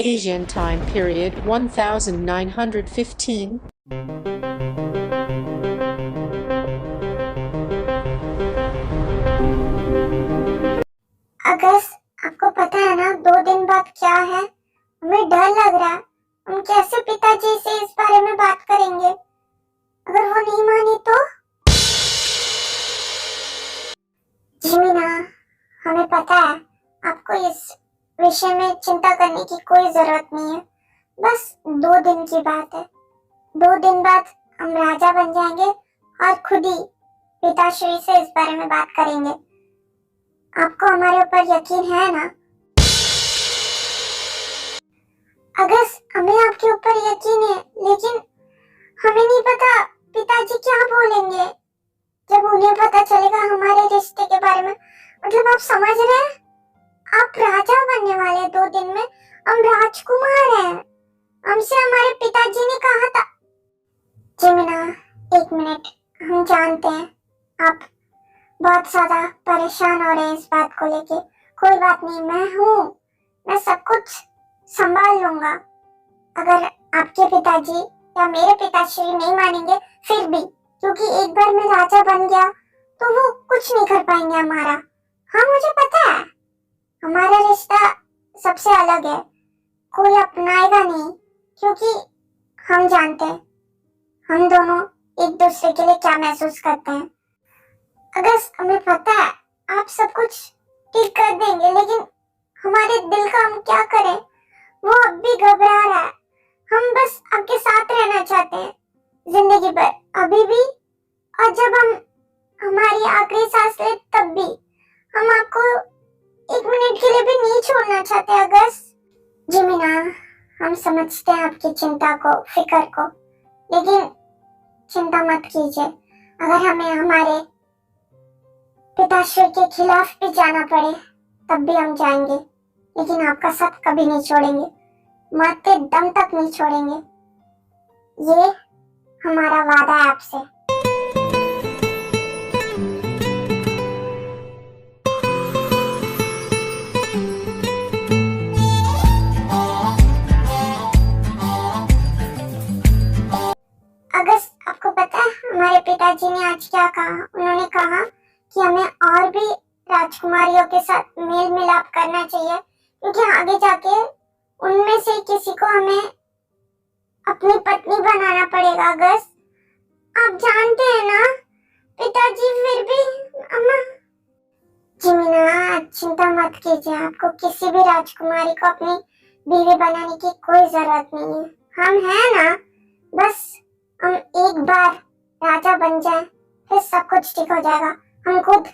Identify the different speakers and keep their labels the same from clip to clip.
Speaker 1: Asian time period 1915.
Speaker 2: अगस्त, आपको पता है ना 2 दिन बाद क्या है? हमें डर लग रहा है। हम कैसे पिताजी से इस बारे में बात करेंगे? अगर वो नहीं मानी तो? जिमीना, हमें पता है आपको इस विषय में चिंता करने की कोई जरूरत नहीं है। बस 2 दिन की बात है। 2 दिन बाद हम राजा बन जाएंगे और खुद ही पिताश्री से इस बारे में बात करेंगे। आपको हमारे ऊपर यकीन है ना? अगस्त, हमें आपके ऊपर यकीन है, लेकिन हमें नहीं पता पिताजी क्या बोलेंगे जब उन्हें पता चलेगा हमारे रिश्ते के बारे में। मतलब आप समझ रहे हैं? आप राजा बनने वाले 2 दिन में। हम राजकुमार हैं। हमसे हमारे पिताजी ने कहा था। जिमिना, 1 मिनट। हम जानते हैं आप बहुत ज्यादा परेशान हो रहे हैं इस बात को लेके। कोई बात नहीं, मैं हूँ। मैं सब कुछ संभाल लूंगा। अगर आपके पिताजी या मेरे पिताश्री नहीं मानेंगे फिर भी, क्योंकि एक बार मैं राजा बन गया तो वो कुछ नहीं कर पाएंगे हमारा। हाँ, मुझे पता है हमारा रिश्ता सबसे अलग है। कोई अपनाएगा नहीं, क्योंकि हम जानते हैं हम दोनों एक दूसरे के लिए क्या महसूस करते हैं। अगस्त, हमें पता है आप सब कुछ ठीक कर देंगे, लेकिन हमारे दिल का हम क्या करें? वो अब भी घबरा रहा है। हम बस आपके साथ रहना चाहते हैं जिंदगी भर, अभी भी, और जब हम हमारी आखिरी सांस ले तब भी। हम आपको 1 मिनट के लिए भी नहीं छोड़ना चाहते अगस्त। जिमिना, हम समझते हैं आपकी चिंता को, फिक्र को, लेकिन चिंता मत कीजिए। अगर हमें हमारे पिताश्री के खिलाफ भी जाना पड़े तब भी हम जाएंगे, लेकिन आपका साथ कभी नहीं छोड़ेंगे। मरते दम तक नहीं छोड़ेंगे। ये हमारा वादा है आपसे। अगस्त, आपको पता है हमारे पिताजी ने आज क्या कहा? उन्होंने कहा कि हमें और भी राजकुमारियों के साथ मेल मिलाप करना चाहिए, क्योंकि आगे जाके उनमें से किसी को हमें अपनी पत्नी बनाना पड़ेगा। अगस्त, आप जानते हैं ना पिताजी फिर भी। अम्मा, जिमिना, चिंता मत कीजिए। आपको किसी भी राजकुमारी को अपनी बीवी बनाने की कोई जरूरत नहीं है। हम हैं ना। बस हम एक बार राजा बन जाए फिर सब कुछ ठीक हो जाएगा। हम खुद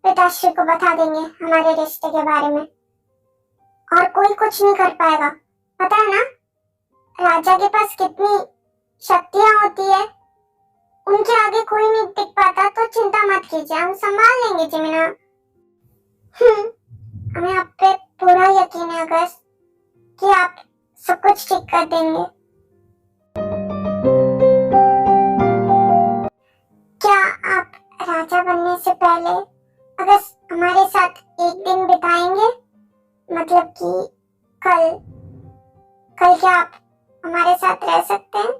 Speaker 2: पिताश्री को बता देंगे हमारे रिश्ते के बारे में, और कोई कुछ नहीं कर पाएगा। पता है ना राजा के पास कितनी शक्तियां होती है, उनके आगे कोई नहीं टिक पाता। तो चिंता मत कीजिए, हम संभाल लेंगे जिमिना। हमें आप पे पूरा यकीन है अगस्त कि आप सब कुछ ठीक कर देंगे। क्या आप राजा बनने से पहले अगस्त हमारे साथ 1 दिन बिताएंगे? मतलब कि कल क्या आप हमारे साथ रह सकते हैं?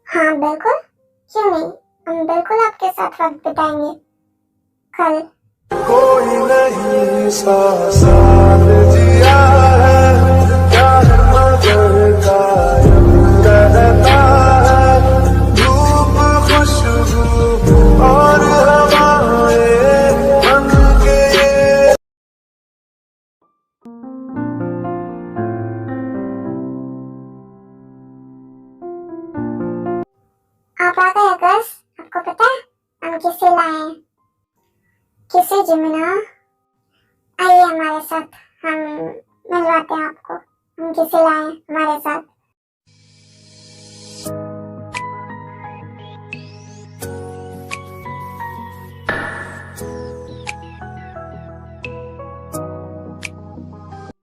Speaker 2: हाँ बिल्कुल, क्यों नहीं। हम बिल्कुल आपके साथ वक्त बिताएंगे कल।
Speaker 3: कोई नहीं सा साथ जिया है, प्यार मगर कायम रहता है, धूप खुशबू और हवाएं बन के।
Speaker 2: आप आ गए अगस्त। आपको पता है हम किसे लाए हैं? किसे जिमिना? आइए हमारे साथ, हम मिलवाते हैं आपको हम किसे लाए हैं हमारे साथ।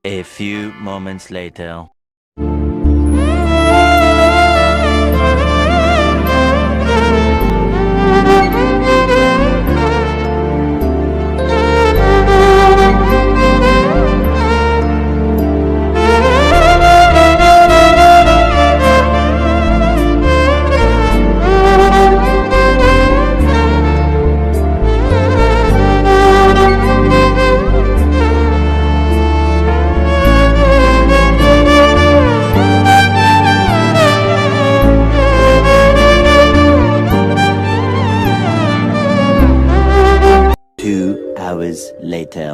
Speaker 4: A few moments later. 2 hours later.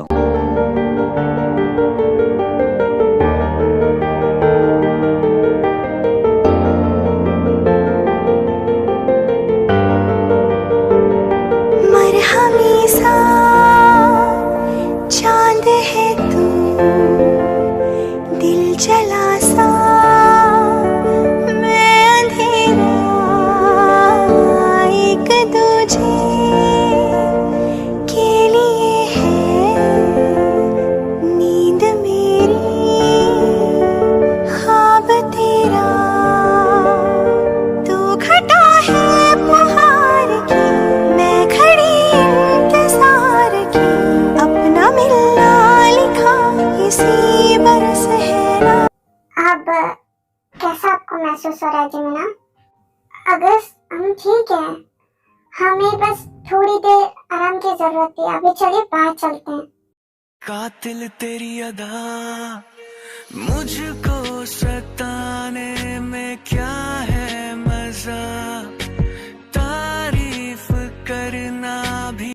Speaker 1: मरहमी सा चांद है तू, दिल जला सा मैं अंधेरा, एक दूजे के लिए है नींद मेरी, ख्वाब तेरा तू घटा है पुहार की, मैं खड़ी इंतजार की, अपना मिलना लिखा इसी बरस है ना।
Speaker 2: अब कैसा आपको महसूस हो रहा है जमुना? अगस्त हम ठीक है, हमें बस थोड़ी देर आराम की जरूरत है। अभी चलिए बाहर चलते हैं।
Speaker 5: कातिल तेरी अदा मुझको सताने में क्या है मजा, तारीफ करना भी।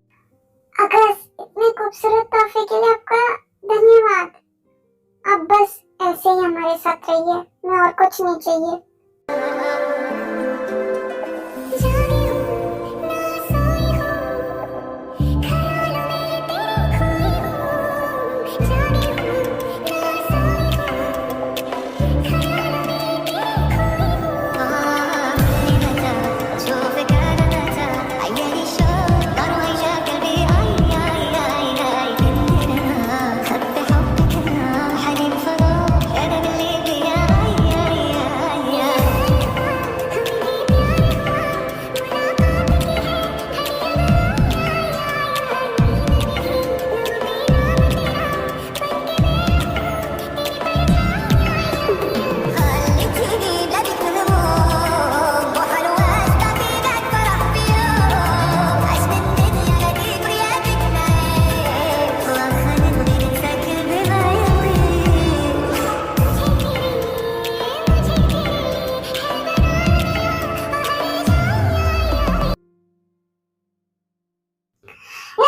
Speaker 2: अगस्त इतने खूबसूरत तोहफे के लिए आपका धन्यवाद। अब बस ऐसे ही हमारे साथ रहिए, मैं और कुछ नहीं चाहिए।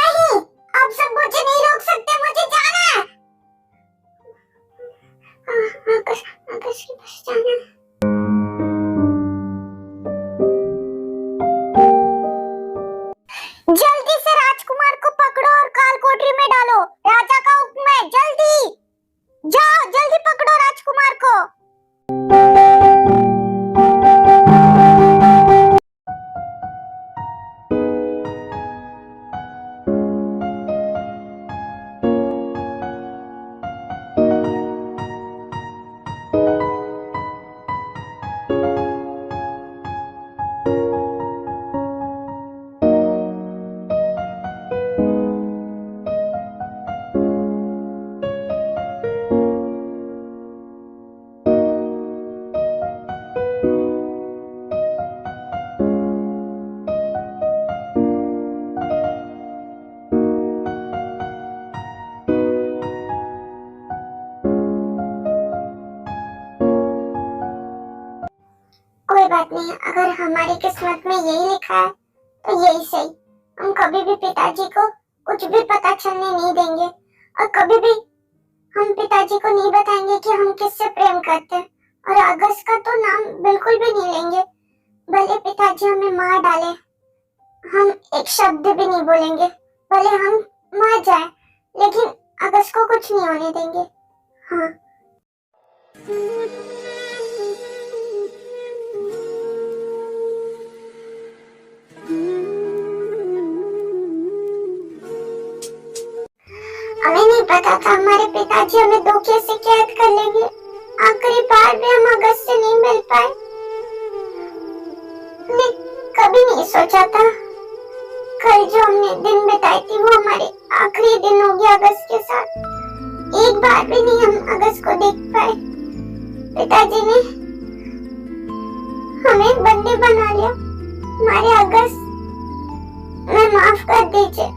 Speaker 2: नहीं, अब सब मुझे नहीं रोक सकते, मुझे जाना है। आकाश के पास जाना है। जल्दी से राजकुमार को पकड़ो और काल कोठरी में डालो। राजा का हुक्म है, जल्दी जाओ, जल्दी पकड़ो राजकुमार को। कोई बात नहीं, अगर हमारी किस्मत में यही लिखा है तो यही सही। हम कभी भी पिताजी को कुछ भी पता चलने नहीं देंगे और कभी भी हम पिताजी को नहीं बताएंगे कि हम किससे प्रेम करते हैं, और अगस्त का तो नाम बिल्कुल भी नहीं लेंगे। भले पिताजी हमें मार डाले, हम एक शब्द भी नहीं बोलेंगे। भले हम मर जाए, लेकिन अगस्त को कुछ नहीं होने देंगे। हाँ। हमें नहीं पता था हमारे पिताजी हमें धोखे से कैद कर लेंगे। आखिरी बार भी हम अगस्त से नहीं मिल पाए। हमने कभी नहीं सोचा था कल जो हमने दिन बिताई थी वो हमारे आखिरी दिन हो गया अगस्त के साथ। एक बार भी नहीं हम अगस्त को देख पाए। पिताजी ने हमें बंदी बना लिया। हमारे अगस्त, मैं माफ कर दीजिए।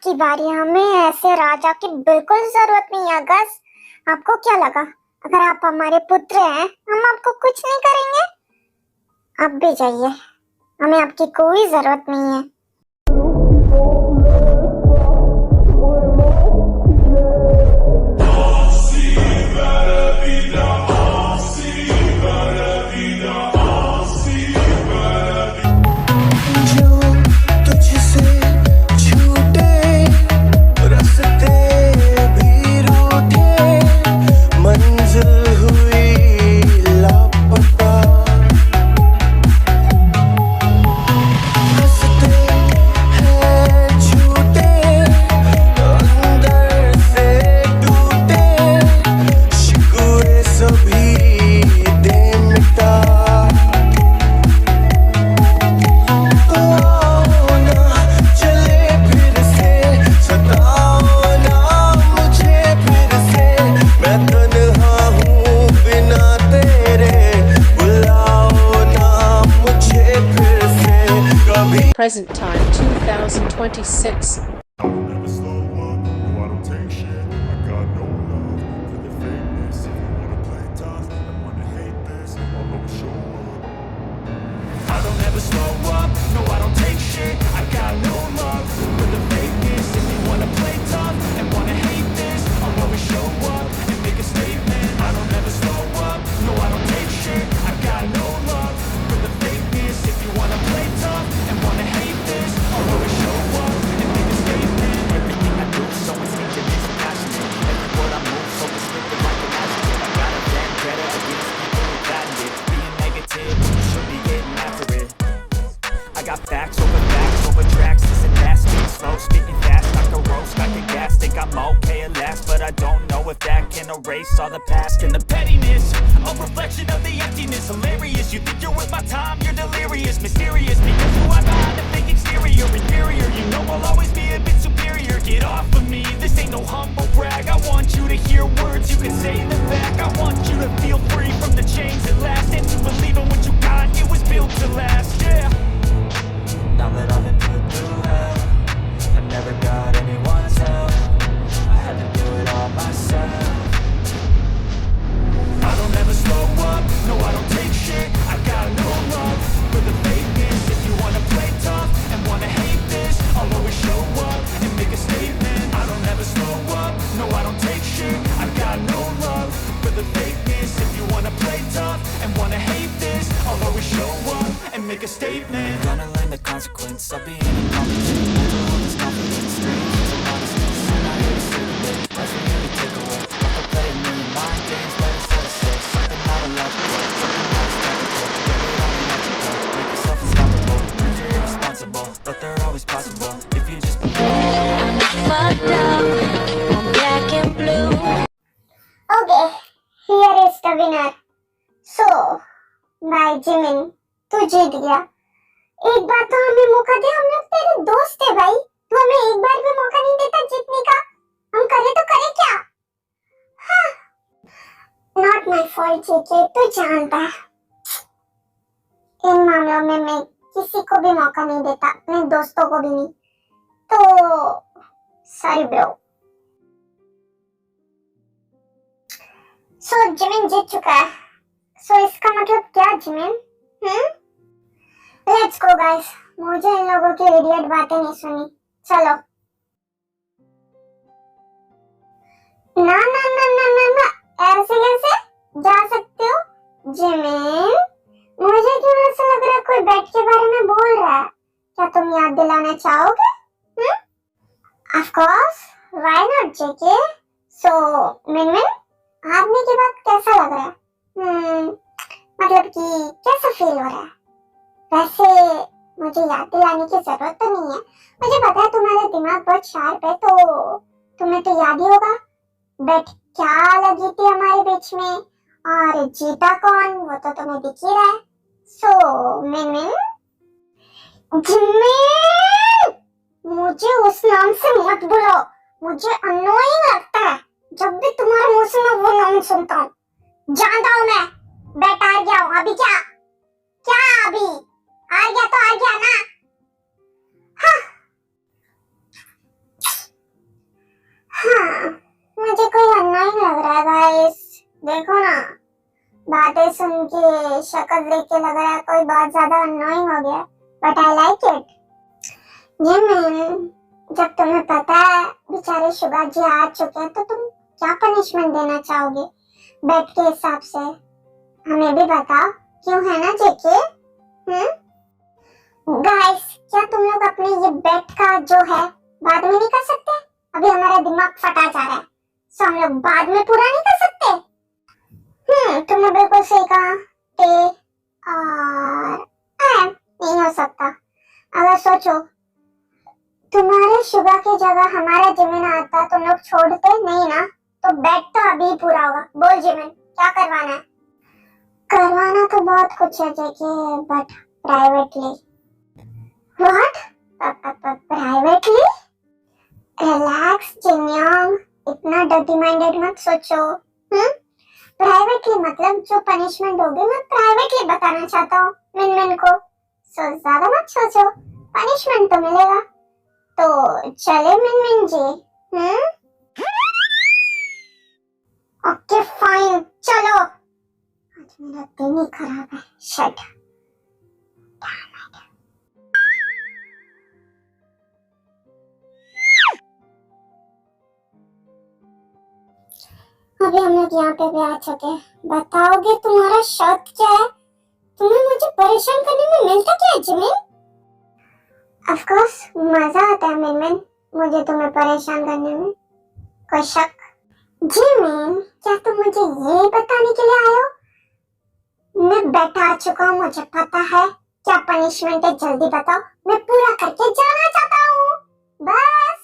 Speaker 2: की बारी, हमें ऐसे राजा की बिल्कुल जरूरत नहीं है अगस। आपको क्या लगा अगर आप हमारे पुत्र हैं हम आपको कुछ नहीं करेंगे? आप भी जाइए, हमें आपकी कोई जरूरत नहीं है।
Speaker 6: Present time 2026.
Speaker 3: I'll never slow up, no I don't take shit. I got no love for the fakeness. If you wanna play tough and wanna hate this, I'll always show up.
Speaker 5: I don't ever slow up, no I don't take shit. I got no love for the fakeness. If you wanna play tough and wanna hate this, I'll always show up and make a statement. I don't ever slow up, no I don't take shit. I got no love for the fakeness. If you wanna play tough and wanna hate this, I'll always show up and make a statement. Everything I do so instinctive, it's passionate. Every word I move so restricted like an adjective. I got a vendetta against people who patent it. Being negative, you should be getting after it. I got facts over tracks, this and that, speaking slow, speaking fast, I can roast, I can gas, think I'm okay at last, but I don't know if that can erase all the past and the pettiness, a reflection of the emptiness, hilarious, you think you're worth my time, you're delirious, mysterious, because you are behind the fake exterior, inferior, you know I'll always be a bit superior, get off of me, this ain't no humble brag, I want you to hear words, you can say them back, I want you to feel free from the chains that last, and to believe in what you got, it was built to last, yeah. Now that I've been put through hell, I never got anyone's help, I had to do it all myself. I don't ever slow up, no I don't take shit, I got no love for the fakeness. If you wanna play tough and wanna hate this, I'll always show up and make a statement. I don't ever slow up, no I don't take shit, I got no love for the fakeness. If you wanna play tough and wanna hate this, I'll always show up and make a statement. I'm gonna learn the consequence of being incompetent. Never hold this confidence, strange as an honestness. I'm not here to save the day, that's for you to take away. I could play a million mind games, but it's all to say something not illogical, something not as technical. Get it on the logical, make yourself unstoppable. Dreams are irresponsible, but they're always possible if you just
Speaker 2: fucked up, I'm black and blue. Okay, here is the winner. So, भाई Jimin, तू जीत गया। एक बार तो हमें मौका दे, हम लोग तेरे दोस्त है भाई। तू हमें एक बार भी मौका नहीं देता जीतने का। हम करे तो करे क्या? हाँ, not my fault जीके, तू जानता है। इन मामलों में मैं किसी को भी मौका नहीं देता, अपने दोस्तों को भी नहीं। तो सॉरी ब्रो। सो जिमिन जीत चुका है। सो इसका मतलब क्या जिमिन? लेट्स गो गाइस, मुझे इन लोगों की इडियट बातें नहीं सुनी। चलो। ना ना ना ना ना ना, ऐसे कैसे जा सकते हो जिमिन? मुझे क्यों ऐसा लग रहा है कोई बैट के बारे में बोल रहा है। क्या तुम याद दिलाना चाहोगे? Of course, why not JK? So, Minmin, हारने के बाद कैसा लग रहा है? मतलब कि कैसा फील हो रहा है? वैसे मुझे याद दिलाने की जरूरत तो नहीं है। मुझे पता है तुम्हारा दिमाग बहुत शार्प है, तो तुम्हें तो याद ही होगा बेट क्या लगी थी हमारे बीच में और जीता कौन, वो तो तुम्हें दिख ही रहा है। सो मिनमिन, जिमिन, मुझे उस नाम से मत बुलाओ, मुझे अननोइंग लगता है जब भी तुम्हारे मुंह से मैं वो नाम सुनता हूँ। जानता हूँ मैं, बैट हार गया हूँ। अभी क्या क्या अभी हार गया तो हार गया ना। हाँ। ये सुन के शक्ल देख के लग रहा है कोई बहुत ज्यादा अननोइंग हो गया, but I like it. Jimin, जब तुम्हें पता है बेचारे शुगा जी आ चुके हैं तो तुम क्या पनिशमेंट देना चाहोगे बेट के हिसाब से? हमें भी बताओ, क्यों है ना जेके? गाइस, क्या तुम लोग अपने ये बेट का जो है बाद में नहीं कर सकते? अभी हमारा दिमाग फटा जा रहा है, सो हम लोग बाद में पूरा नहीं कर सकते? तुमने बिल्कुल सही कहा। और नहीं हो सकता। अगर सोचो तुम्हारे शुगर की जगह हमारा जिमिन आता, तुम लोग छोड़ते नहीं ना? तो बेट तो अभी पूरा होगा। बोल जिमिन, क्या करवाना है? करवाना तो बहुत कुछ है JK, but privately. What? Privately? Relax Jinyoung, इतना डर्टी माइंडेड मत सोचो। प्राइवेटली मतलब जो पनिशमेंट होगी मैं प्राइवेटली बताना चाहता हूँ मिनमिन को, सो ज्यादा मत सोचो, पनिशमेंट तो मिलेगा। तो चले मिनमिन जी? ओके फाइन, चलो। आज मेरा दिन ही खराब है। शट। अभी हम लोग यहाँ पे भी आ चुके। बताओगे तुम्हारा शर्त क्या है? तुम्हें मुझे परेशान करने में मिलता क्या है जिमिन? ऑफ कोर्स मजा आता है मिनमिन मुझे तुम्हें परेशान करने में, कोई शक? जिमिन, क्या तुम मुझे ये बताने के लिए आए हो? मैं बैठा चुका हूँ, मुझे पता है क्या पनिशमेंट है, जल्दी बताओ, मैं पूरा करके जाना चाहता हूँ बस।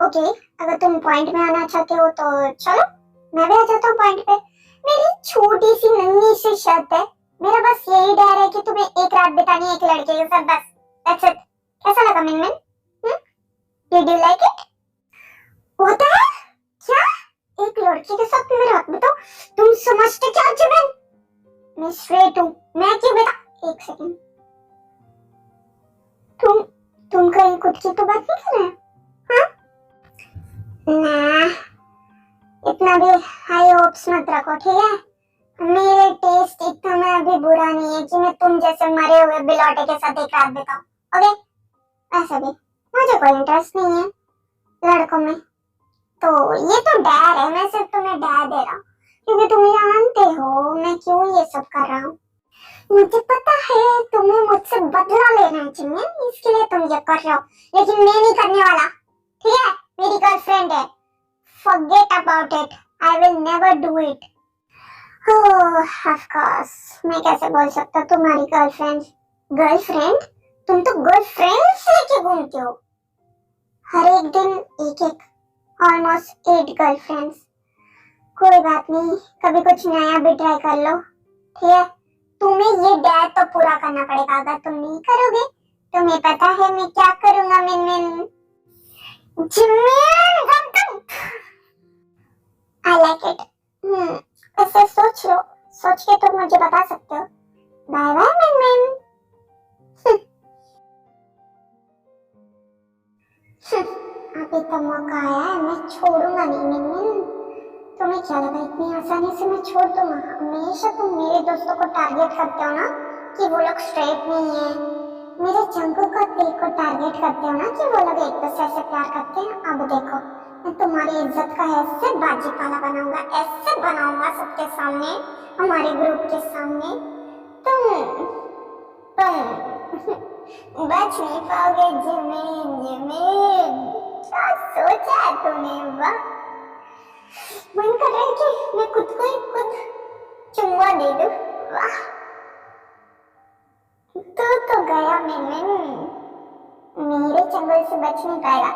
Speaker 2: ओके, अगर तुम पॉइंट में आना चाहते हो तो चलो, मैं भी आ जाता हूँ पॉइंट पे। मेरी छोटी सी नन्ही सी शर्त है, मेरा बस यही डर है कि तुम्हें एक रात बितानी है एक लड़के के साथ, बस। That's it. कैसा लगा Minmin? Did you like it? होता है क्या? एक लड़की के साथ मेरे हाथ में तो तुम समझते क्या जिमिन? मैं स्ट्रेट हूँ, मैं क्यों बेटा? एक सेकंड, तुम कहीं खुद की तो बात नहीं कर रहे हैं? ना, इतना भी हाई होप्स मत रखो, ठीक है? मेरे टेस्ट इतना में अभी बुरा नहीं है कि मैं तुम जैसे मरे हुए बिलौटे के साथ एक रात बिताऊं, ओके? वैसे भी मुझे कोई इंटरेस्ट नहीं है लड़कों में, तो ये तो डर है, मैं सिर्फ तुम्हें डर दे रहा हूँ क्योंकि तुम जानते हो मैं क्यों ये सब कर रहा हूँ। मुझे पता है तुम्हें मुझसे बदला लेना है जिमिन, इसके लिए तुम ये कर रहे हो, लेकिन मैं नहीं करने वाला, ठीक है? मेरी गर्लफ्रेंड है, forget about it, I will never do it. Of course, मैं कैसे बोल सकता तुम्हारी गर्लफ्रेंड? तुम तो गर्लफ्रेंड्स लेके घूमते हो, हर एक दिन एक ऑलमोस्ट 8 गर्लफ्रेंड्स। कोई बात नहीं, कभी कुछ नया भी ट्राई कर लो, ठीक है? तुम्हें ये डर तो पूरा करना पड़ेगा, अगर तुम नहीं करोगे तुम्हें पता है मैं क्या करूंगा Minmin. Jimin, I like it. ऐसे सोच लो, सोच के तुम मुझे बता सकते हो। Bye bye Minmin. अभी तो मौका आया है, मैं छोड़ूंगा नहीं मिनमिन। तुम्हें क्या लगा इतनी आसानी से मैं छोड़ दूंगा? हमेशा तुम मेरे दोस्तों को टारगेट करते हो ना कि वो लोग स्ट्रेट नहीं है, मेरे जंगल को तेरे को टारगेट करते हो ना कि वो लोग एक दूसरे से प्यार करते हैं। अब देखो, मैं तुम्हारी इज्जत का ऐसे बाजीपाला बनाऊंगा, ऐसे बनाऊंगा सबके सामने, हमारे ग्रुप के सामने, तुम बच नहीं पाओगे जिमिन। क्या सोचा है तूने? वाह, मन कर रहा है कि मैं खुद को ही खुद चुम्मा दे दूं। वाह, तो गया मिनमिन, मेरे चंगुल से बच नहीं पाएगा।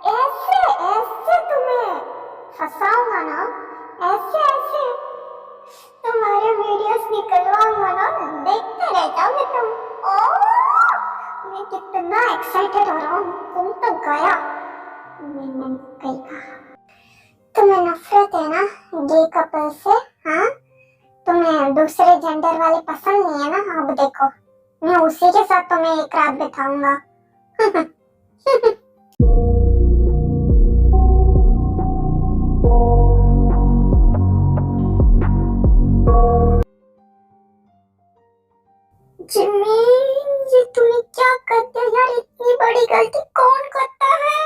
Speaker 2: ऐसे तुम्हें फंसाऊंगा ना, ऐसे तुम्हारे वीडियोस निकलवाऊंगा ना, देखते रह जाओगे तुम। मैं कितना एक्साइटेड हो रहा हूँ। तुम तो गया मिनमिन कहीं कहा। तुम्हें नफरत है ना गे कपल से? हाँ, तुम्हें दूसरे जेंडर वाले पसंद नहीं है ना? अब देखो, मैं उसी के साथ तुम्हें एक रात बिताऊंगा। जिमीन, ये तूने क्या कर दिया यार? इतनी बड़ी गलती कौन करता है?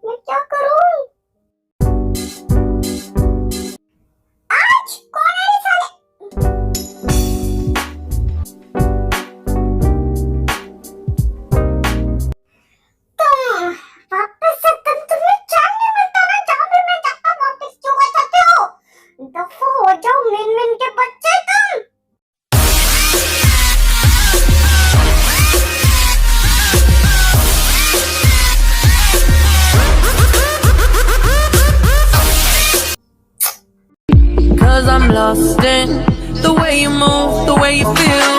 Speaker 2: मैं क्या करूं? आज कौन है रे साले? तुम वापस से तुम्हें जानने मिलता ना, जहाँ भी मैं जाता वापस क्यों आ जाते हो? दफा हो जाओ मिन के बच्चे तुम।
Speaker 7: Cause I'm lost in the way you move, the way you feel.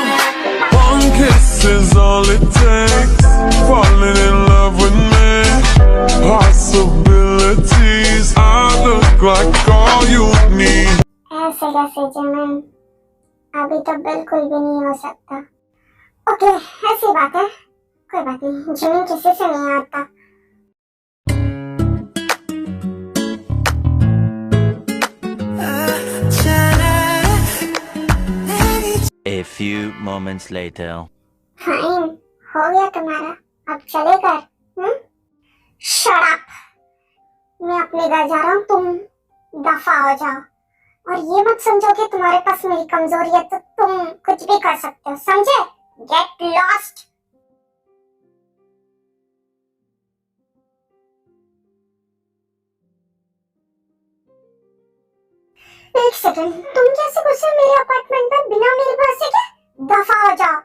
Speaker 3: One kiss is all it takes. Falling in love with me. Possibilities. I look like all you need.
Speaker 2: ऐसे कैसे जिमिन? अभी तो बिल्कुल भी नहीं हो सकता। Okay, ऐसी बात है, कोई बात नहीं, जिमिन किसी से नहीं आता।
Speaker 4: A few moments later.
Speaker 2: Fine, हो गया तुम्हारा, अब चले कर। शट अप, मैं अपने घर जा रहा हूँ, तुम दफा हो जाओ। और ये मत समझो कि तुम्हारे पास मेरी कमजोरी है तो तुम कुछ भी कर सकते हो, समझे? Get lost. एक सेकंड, तुम कैसे घुसे मेरे अपार्टमेंट में बिना मेरे भरोसे के? दफा हो जाओ।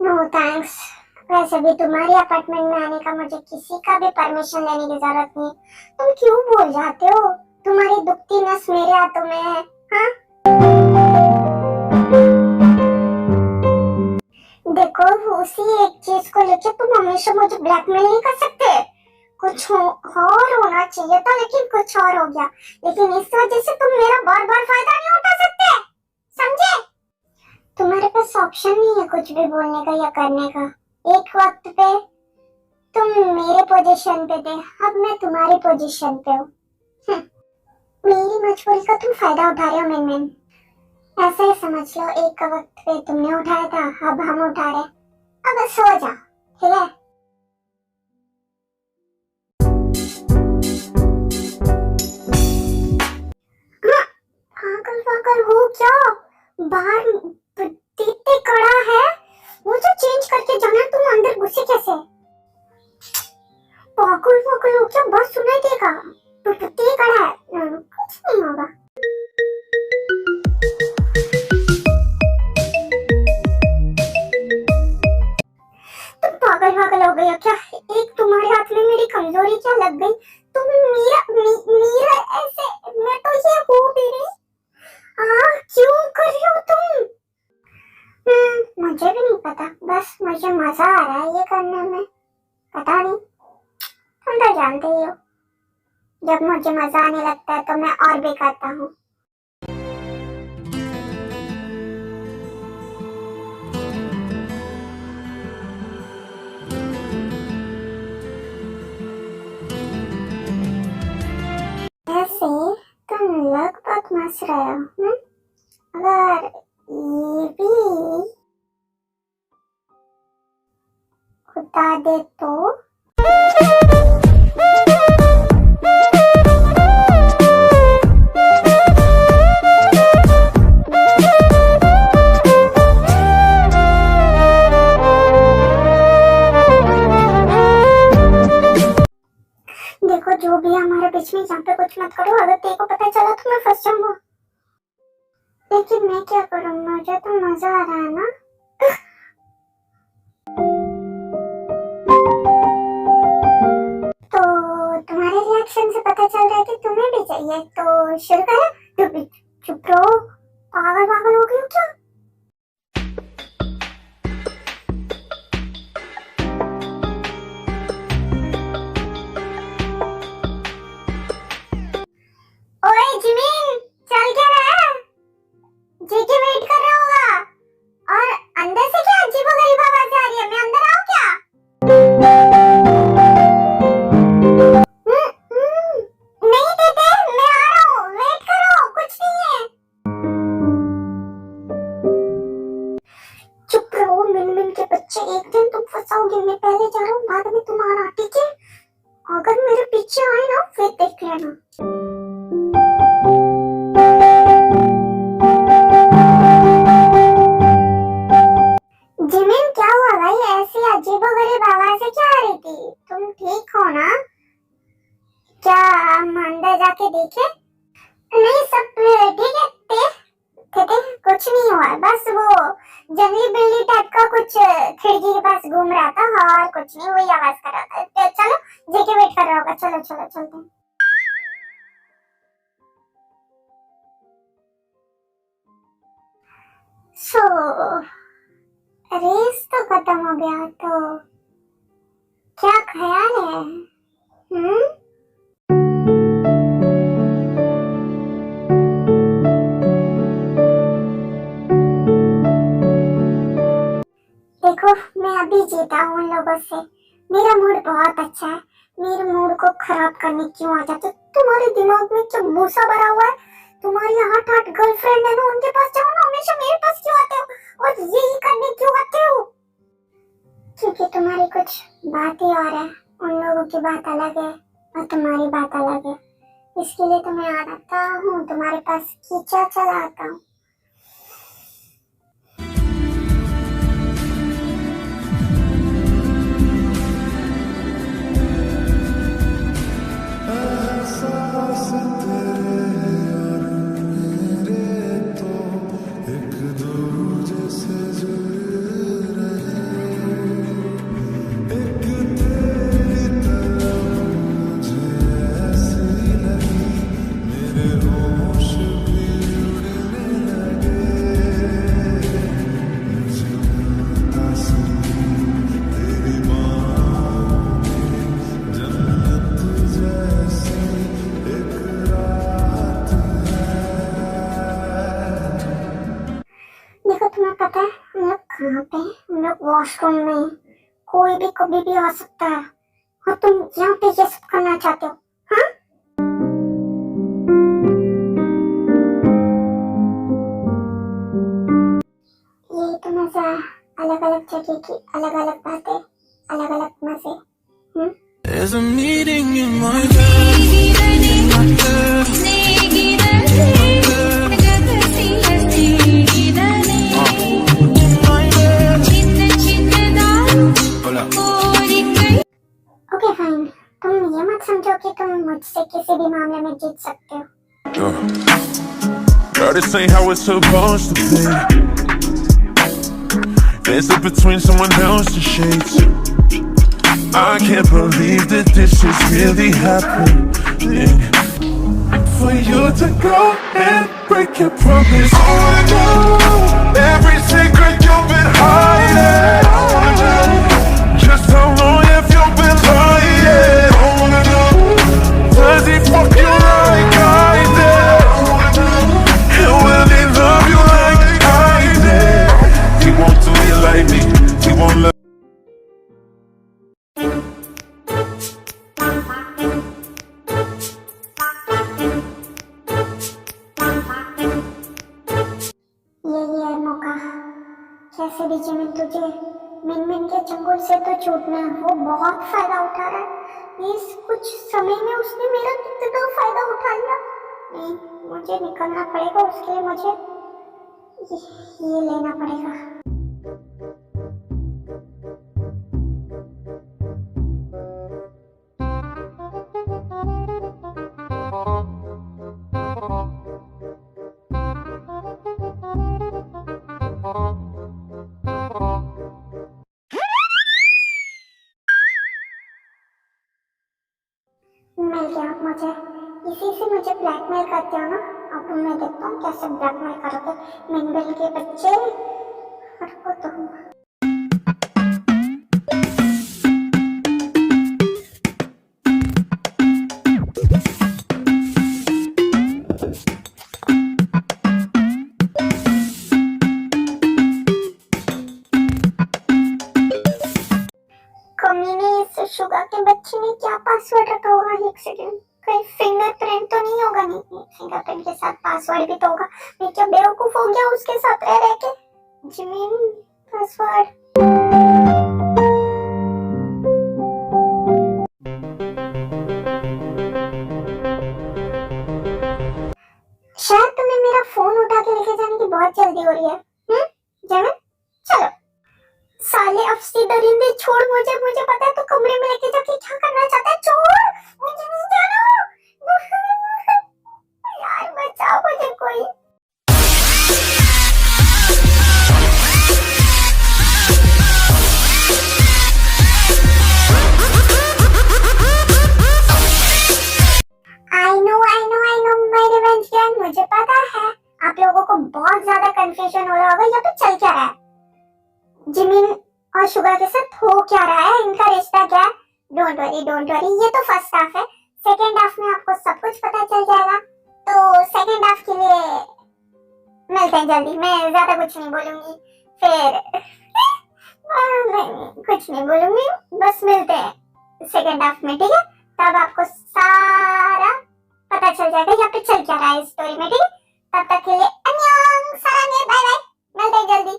Speaker 2: नो थैंक्स, वैसे भी तुम्हारे अपार्टमेंट में आने का मुझे किसी का भी परमिशन लेने की जरूरत नहीं है। तुम क्यों बोल जाते हो? तुम्हारी दुखती नस मेरे हाथों में है, हाँ? देखो, उसी एक चीज को लेके तुम हमेशा मुझे ब्लैकमेल नहीं कर सकते। कुछ और होना चाहिए था, लेकिन कुछ और हो गया। लेकिन इस वजह से तुम मेरा बार बार फायदा नहीं उठा सकते, समझे? तुम्हारे पास ऑप्शन नहीं है कुछ भी बोलने का या करने का। एक वक्त पे तुम मेरे पोजीशन पे थे, अब मैं तुम्हारी पोजीशन पे हूँ। मेरी मजबूरी का तुम फायदा उठा रहे हो मिन। ऐसा ही समझ लो, एक वक्त पे तुमने उठाया था, अब हम उठा रहे। अब सो जा, ठीक है? पागल हो क्या? बाहर इतनी कड़ा है, वो जो चेंज करके जाना, तुम अंदर घुसे कैसे? पागल हो क्या? बस सुनाई देगा, इतनी कड़ा है, कुछ नहीं होगा। पागल हो गया क्या? एक तुम्हारे हाथ में मेरी कमजोरी क्या लग गई? तुम मेरा ऐसे, मैं तो ये हूँ भी नहीं। क्यों कर रही हो तुम? मुझे भी नहीं पता, बस मुझे मजा आ रहा है ये करने में। पता नहीं, तुम तो जानते ही हो, जब मुझे मजा आने लगता है तो मैं और भी करता हूँ। तुम लोग बहुत मस्त रहे हो, अगर ये भी खुदा दे तो। देखो, जो भी हमारे बीच में, यहाँ पे कुछ मत करो। अगर तेरे को पता चला तो मैं फंस जाऊंगा। लेकिन मैं क्या करूँ, मुझे तो मजा आ रहा है ना। तो तुम्हारे रिएक्शन से पता चल रहा है कि तुम्हें भी चाहिए, तो शुरू करो। चुप रहो, पागल हो गई हो क्या? जिमीन, चल क्या रहा है? जीके वेट कर रहा होगा। और अंदर से क्या अजीबोगरीब आवाज आ रही है? मैं पहले जा रहा हूँ, बाद में तुम आना, ठीक है? अगर मेरे पीछे आए ना फिर देख लेना। जिमिन क्या हुआ भाई, ऐसी अजीबोगरीब आवाज़ें क्या आ रही थी? तुम ठीक हो ना? क्या हम अंदर जाके देखे? नहीं सब ठीक है। कुछ नहीं हुआ, बस वो जंगली बिल्ली टाइप का कुछ खिड़की के पास घूम रहा था और कुछ नहीं, वही आवाज कर रहा था। तो चलो जेके वेट कर रहा होगा, चलो चलो चलते हैं। रेस तो खत्म हो गया, तो क्या ख्याल है? देखो मैं अभी जीता हूँ उन लोगों से, मेरा मूड बहुत अच्छा है। मेरे मूड को खराब करने क्यों आ जाते? तुम्हारे दिमाग में क्या भूसा भरा हुआ है? तुम्हारी 8 गर्लफ्रेंड है ना, उनके पास जाओ ना, हमेशा मेरे पास क्यों आते हो और यही करने क्यों आते हो? क्योंकि तुम्हारी कुछ बात ही और है, उन लोगों की बात अलग है और तुम्हारी बात अलग है। इसके लिए तो मैं आता हूँ तुम्हारे पास, खींचा चला आता हूँ। पता है हम लोग कहाँ पे हैं? हम लोग वॉशरूम में। कोई भी कभी भी आ सकता है और तुम यहाँ पे ये सब करना चाहते हो? हाँ? यही तो मजा है, अलग अलग जगह की अलग अलग बातें, अलग अलग मजे।
Speaker 5: There's a meeting in my bed.
Speaker 2: Okay fine, तुम ये मत समझो कि तुम मुझसे किसी भी मामले में जीत सकते हो।
Speaker 3: Girl, this ain't how it's supposed to be. Dancing between someone else's shades. I can't believe that this is really happening. For you to go and break your promise. I wanna know every secret you've been hiding. I wanna know just how long have you been lying. I wanna know, does he fuck you like I did? I wanna know, and will he love you like I did? He won't do you like me, he won't love.
Speaker 2: यही है मौका। कैसे भी Jimin तुझे मिन के चंगुल से तो छूटना है। वो बहुत फायदा उठा रहा है। इस कुछ समय में उसने मेरा कितना फायदा उठा लिया। नहीं, मुझे निकलना पड़ेगा, उसके लिए मुझे ये लेना पड़ेगा। मिल गया मुझे। इसी से मुझे ब्लैकमेल करते हो ना। अब मैं देखता हूँ कैसे ब्लैकमेल करोगे मिनबिल के बच्चे। हटको तुम। शुगर के बच्चे ने क्या पासवर्ड रखा होगा? एक सेकंड, कहीं फिंगरप्रिंट तो नहीं होगा? नहीं, फिंगरप्रिंट के साथ पासवर्ड भी तो होगा। मैं क्या बेवकूफ हो गया उसके साथ रह के? Jimin password. और शुगर के साथ हो क्या रहा है, इनका रिश्ता क्या है। डोंट वरी, ये तो फर्स्ट हाफ है। सेकेंड हाफ में आपको सब कुछ पता चल जाएगा। तो सेकेंड हाफ के लिए मिलते हैं जल्दी। मैं ज्यादा कुछ नहीं बोलूंगी, फिर कुछ नहीं बोलूंगी, बस मिलते हैं सेकेंड हाफ में, ठीक है। तब आपको सारा पता चल जाएगा यहाँ पे चल क्या रहा है स्टोरी में, ठीक है। तब तक के लिए अन्यंग, सलाम, बाय बाय, मिलते हैं जल्दी।